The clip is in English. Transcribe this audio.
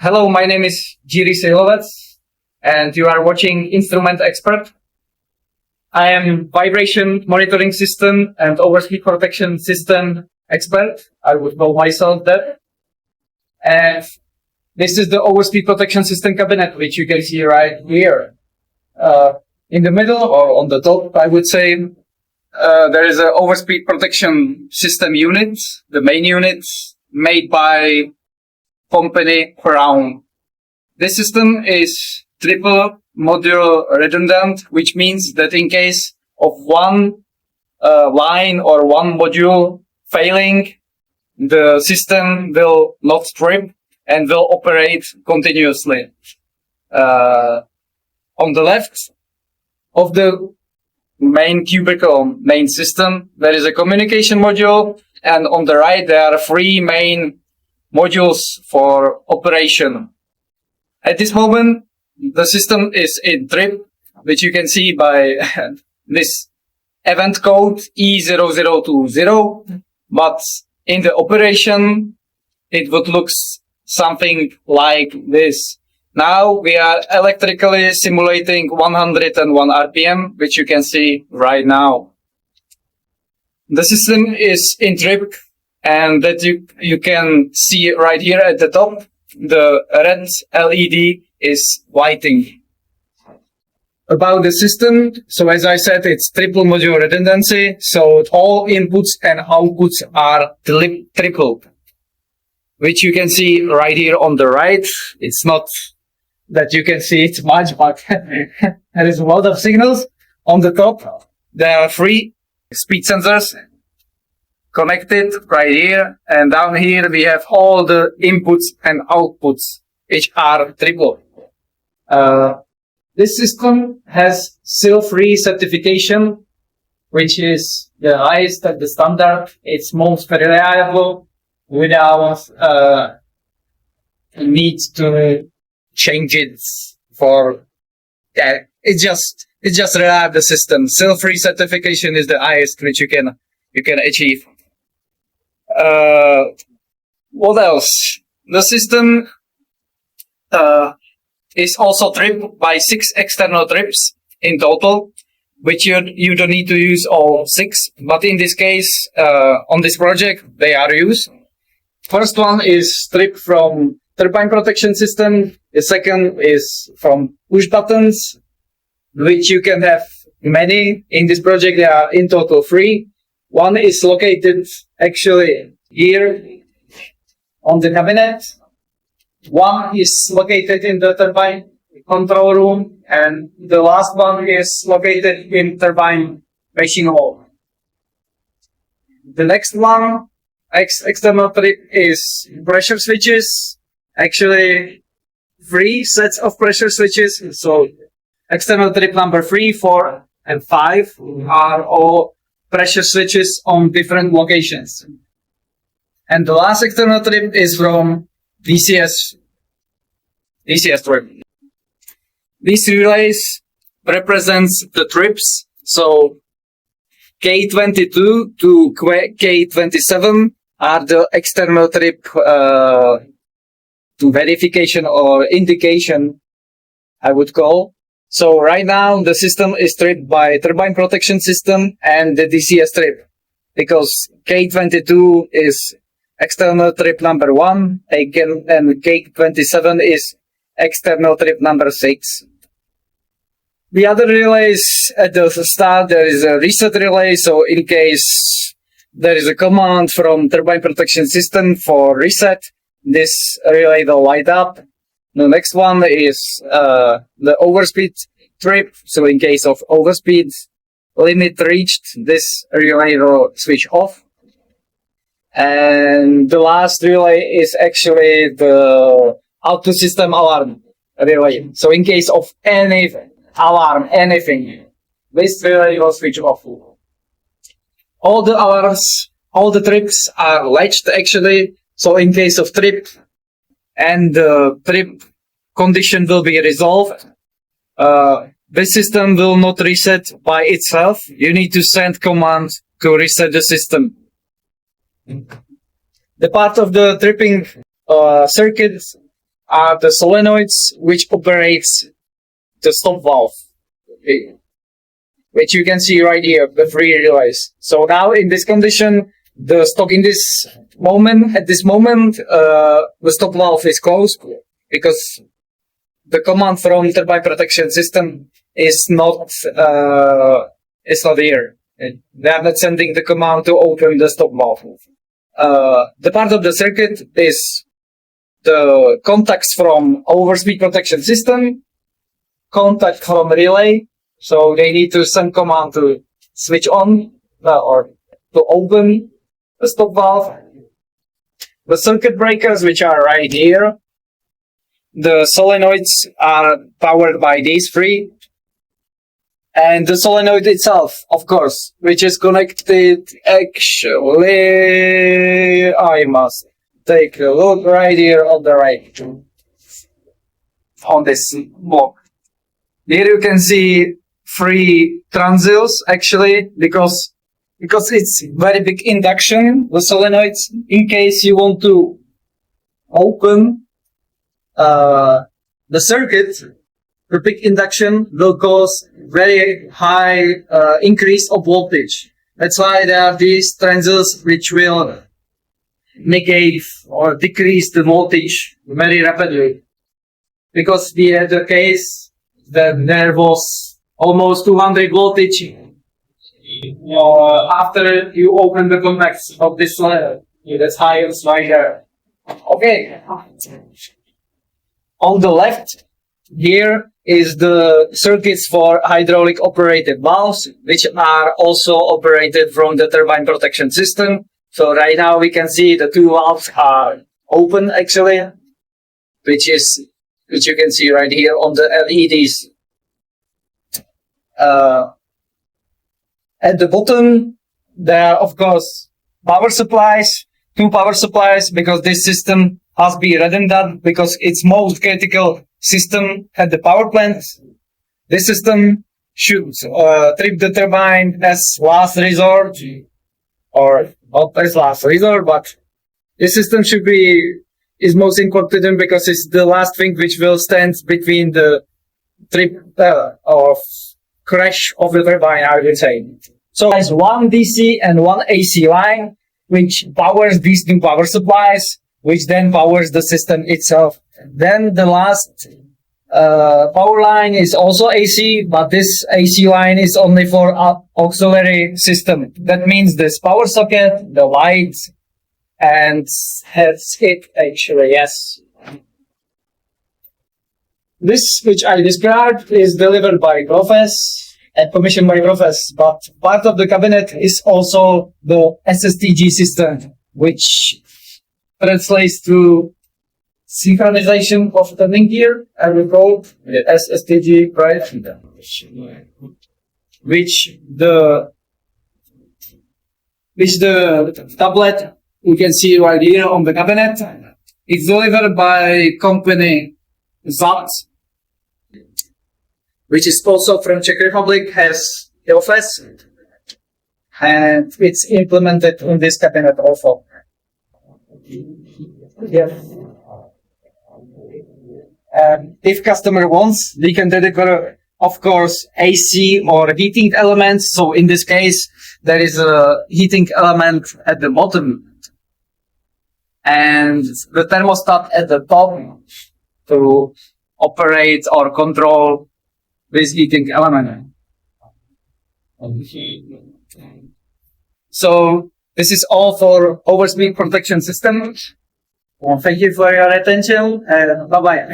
Hello, my name is Jiri Sihlovec, and you are watching Instrument Expert. I am vibration monitoring system and overspeed protection system expert. I would call myself that. And this is the overspeed protection system cabinet, which you can see right here. In the middle or on the top, I would say, there is an overspeed protection system unit, the main unit made by company Crown. This system is triple module redundant, which means that in case of one line or one module failing, the system will not trip and will operate continuously. On the left of the main cubicle, main system, there is a communication module, and on the right there are three main modules for operation. At this moment, the system is in trip, which you can see by this event code E0020, but in the operation, it would look something like this. Now we are electrically simulating 101 RPM, which you can see right now. The system is in trip, and that you can see right here at the top, the red LED is lighting. About the system, so as I said, it's triple module redundancy, so all inputs and outputs are tripled, which you can see right here on the right. It's not that you can see it much, but there is a lot of signals. On the top, there are three speed sensors connected right here, and down here we have all the inputs and outputs, which are triple. This system has SIL-free certification, which is the highest at the standard. It's most reliable without need to change it for. It's just reliable the system. SIL-free certification is the highest which you can achieve. What else? The system is also tripped by 6 external trips in total, which you don't need to use all 6, but in this case, on this project, they are used. First one is trip from turbine protection system. The second is from push buttons, which you can have many. In this project, there are in total 3. One is located actually here on the cabinet. One is located in the turbine control room, and the last one is located in turbine machine hall. The next one, external trip, is pressure switches. Actually, 3 sets of pressure switches. So external trip number 3, 4, and 5 are all pressure switches on different locations. And the last external trip is from DCS trip. These relays represents the trips. So K22 to K27 are the external trip to verification or indication, I would call. So right now the system is tripped by turbine protection system and the DCS trip, because K22 is external trip number 1, and K27 is external trip number 6. The other relays, at the start there is a reset relay, so in case there is a command from turbine protection system for reset, this relay will light up. The next one is the overspeed trip, so in case of overspeed limit reached, this relay will switch off. And the last relay is actually the auto system alarm relay. So in case of any alarm, anything, this relay will switch off. All the alarms, all the trips are latched actually. So in case of trip and the trip condition will be resolved, the system will not reset by itself. You need to send command to reset the system. The part of the tripping circuit are the solenoids which operates the stop valve, which you can see right here, the three relays. So now in this condition, the stock at this moment, the stop valve is closed because the command from turbine protection system is not here. They are not sending the command to open the stop valve. The part of the circuit is the contacts from OverSpeed protection system, contact from relay, so they need to send command to switch on or to open the stop valve. The circuit breakers, which are right here, the solenoids are powered by these three, and the solenoid itself, of course, which is connected. Actually, I must take a look right here on the right, on this block. Here you can see three transils, actually, because it's very big induction, the solenoids. In case you want to open the circuit, the big induction will cause very high increase of voltage. That's why there are these transils which will negate or decrease the voltage very rapidly. Because we had a case that there was almost 200 voltage after you open the contacts of this layer. That's highest right here. Okay. On the left, here is the circuits for hydraulic operated valves, which are also operated from the turbine protection system. So right now we can see the two valves are open, actually, which you can see right here on the LEDs. At the bottom, there are, of course, power supplies, two power supplies, because this system has to be redundant, because it's most critical system at the power plant. This system should trip the turbine as last resort, or not as last resort, but this system is most important because it's the last thing which will stand between the trip of crash of the turbine, I would say. So there's one DC and one AC line which powers these two power supplies, which then powers the system itself. Then the last power line is also AC, but this AC line is only for auxiliary system. That means this power socket, the lights, and that's it, actually, yes. This, which I described, is delivered by Grofes and commissioned by Grofes, but part of the cabinet is also the SSTG system, which translates to synchronization of the link gear, I will call it SSTG, right? Which the tablet you can see right here on the cabinet. It's delivered by company ZAT, which is also from Czech Republic, has Grofes, and it's implemented in this cabinet also. Yeah. If customer wants, we can deliver, of course, AC or heating elements. So in this case, there is a heating element at the bottom and the thermostat at the top to operate or control this heating element. So this is all for OverSpeed protection system. Well, thank you for your attention and bye-bye.